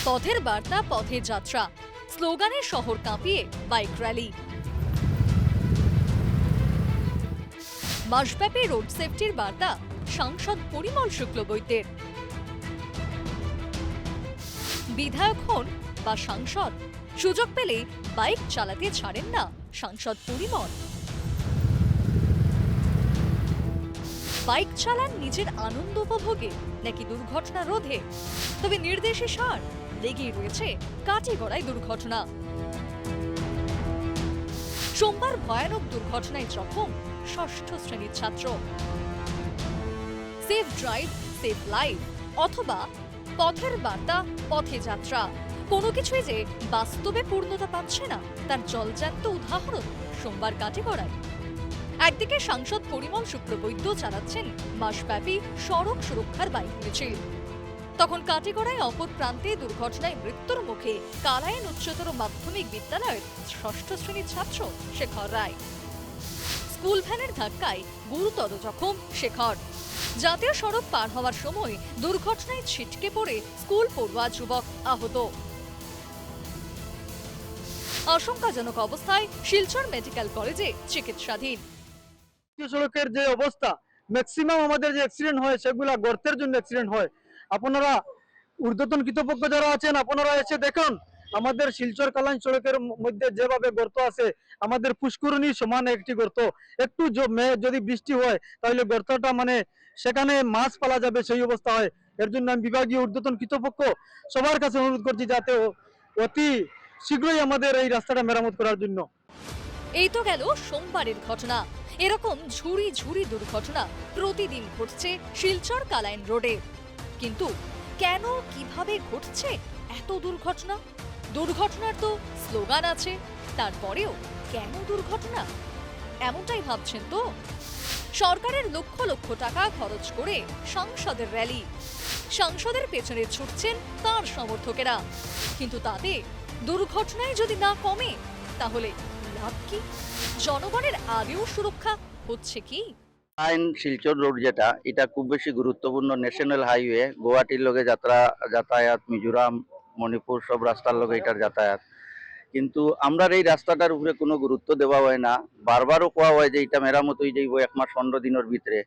পথের বার্তা, পথে যাত্রা স্লোগানে শহর কাঁপিয়ে বাইক র্যালি। মাসব্যাপী রোড সেফটির বার্তা সাংসদ পরিমল শুক্লবৈদ্যের। বিধায়ক হন বা সাংসদ, সুযোগ পেলে বাইক চালাতে ছাড়েন না সাংসদ পরিমল। বাইক চালান নিজের আনন্দ উপভোগে নাকি দুর্ঘটনা রোধে? তবে নির্দেশে সার লেগেই রয়েছে কাটিগড়ায় দুর্ঘটনা। সোমবার ভয়ানক দুর্ঘটনায় জখম ষষ্ঠ শ্রেণীর ছাত্র। সেফ ড্রাইভ সেফ লাইফ অথবা পথের বার্তা পথে যাত্রা, কোনো কিছুই যে বাস্তবে পূর্ণতা পাচ্ছে না তার জলজান্ত উদাহরণ সোমবার কাটিগড়ায়। একদিকে সাংসদ পরিমল শুক্লবৈদ্য চালাচ্ছেন মাসব্যাপী সড়ক সুরক্ষার বাইক মিছিল, তখন কাটিগড়ায় অপর প্রান্তে দুর্ঘটনায় মৃত্যুর মুখে কালাইন উচ্চতর মাধ্যমিক বিদ্যালয়ের ষষ্ঠ শ্রেণীর ছাত্র শেখর রায়। স্কুল ভ্যানের ধাক্কায় গুরুতর জখম শেখর। জাতীয় সড়ক পার হওয়ার সময় দুর্ঘটনায় ছিটকে পড়ে স্কুল পড়ুয়া যুবক আহত। আশঙ্কাজনক অবস্থায় শিলচর মেডিকেল কলেজে চিকিৎসাধীন। সড়কের যে অবস্থা, ম্যাক্সিমাম আমাদের যে অ্যাক্সিডেন্ট হয় সেগুলা গর্তের জন্য অ্যাক্সিডেন্ট হয়। আপনারা ঊর্ধ্বতন কর্তৃপক্ষ যারা আছেন, আপনারা এসে দেখুন আমাদের শিলচর কালাইন সড়কের মধ্যে যেভাবে গর্ত আছে, আমাদের পুষ্করণী সমান একটি গর্ত। একটু যদি বৃষ্টি হয় তাহলে গর্তটা সেখানে মাছ পালা যাবে সেই অবস্থা হয়। এর জন্য আমি বিভাগীয় ঊর্ধ্বতন কর্তৃপক্ষ সবার কাছে অনুরোধ করছি যাতে অতি শীঘ্রই আমাদের এই রাস্তাটা মেরামত করার জন্য। এই তো গেল সোমবারের ঘটনা। এরকম ঝুড়ি ঝুড়ি দুর্ঘটনা প্রতিদিন ঘটছে শিলচর কালাইন রোডে। কিন্তু কেন, কিভাবে ঘটছে এত দুর্ঘটনা? দুর্ঘটনার তো স্লোগান আছে, তারপরেও কেন দুর্ঘটনা? এমনটাই ভাবছেন তো? সরকারের লক্ষ লক্ষ টাকা খরচ করে সাংসদের র্যালি, সাংসদের পেছনে ছুটছেন তার সমর্থকেরা, কিন্তু তাতে দুর্ঘটনায় যদি না কমে তাহলে লাভ কি? জনগণের আদেও সুরক্ষা হচ্ছে কি? আইন শিলচর রোড যেটা, এটা খুব বেশি গুরুত্বপূর্ণ ন্যাশনাল হাইওয়ে। গুয়াহাটির লগে যাতায়াত, মিজোরাম, মণিপুর সব রাস্তার লগে এটার যাতায়াত। কিন্তু আমরা এই রাস্তাটার উপরে কোনো গুরুত্ব দেওয়া হয় না। বারবারও কোয়া হয় যে এটা মেরামত হয়ে যাইব 1 মাস 15 দিনের ভিতরে।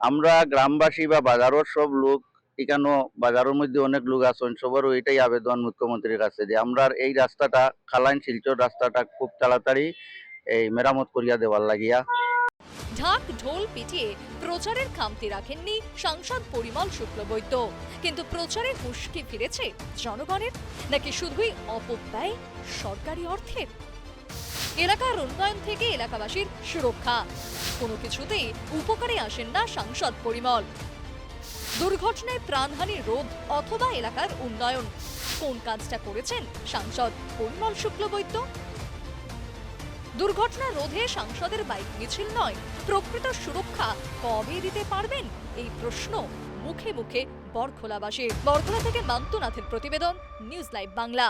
আমরা গ্রামবাসী বা বাজারের সব লোক, এখানে বাজারের মধ্যে অনেক লোক আছেন, সবারও এটাই আবেদন মুখ্যমন্ত্রীর কাছে যে আমরা এই রাস্তাটা, কালাইন শিলচর রাস্তাটা খুব তাড়াতাড়ি এই মেরামত করিয়া দেওয়ার লাগিয়া। ঢাক ঢোল পিটিয়ে প্রচারের খামতি রাখেননি সাংসদ পরিমল শুক্লবৈদ্য, কিন্তু প্রচারের হুঁশকি ফিরেছে জনগণের, নাকি শুধুই অপব্যয় সরকারি অর্থের? এলাকার উন্নয়ন থেকে এলাকাবাসীর সুরক্ষা, কোনো কিছুতেই উপকারে আসেন না সাংসদ পরিমল। দুর্ঘটনায় প্রাণহানি রোধ অথবা এলাকার উন্নয়ন, কোন কাজটা করেছেন সাংসদ পরিমল শুক্লবৈদ্য? দুর্ঘটনা রোধে সাংসদের বাইক মিছিল নয়, প্রকৃত সুরক্ষা কবে দিতে পারবেন? এই প্রশ্ন মুখে মুখে বরখোলাবাসীর। বরখোলা থেকে মান্তুনাথের প্রতিবেদন, নিউজ লাইভ বাংলা।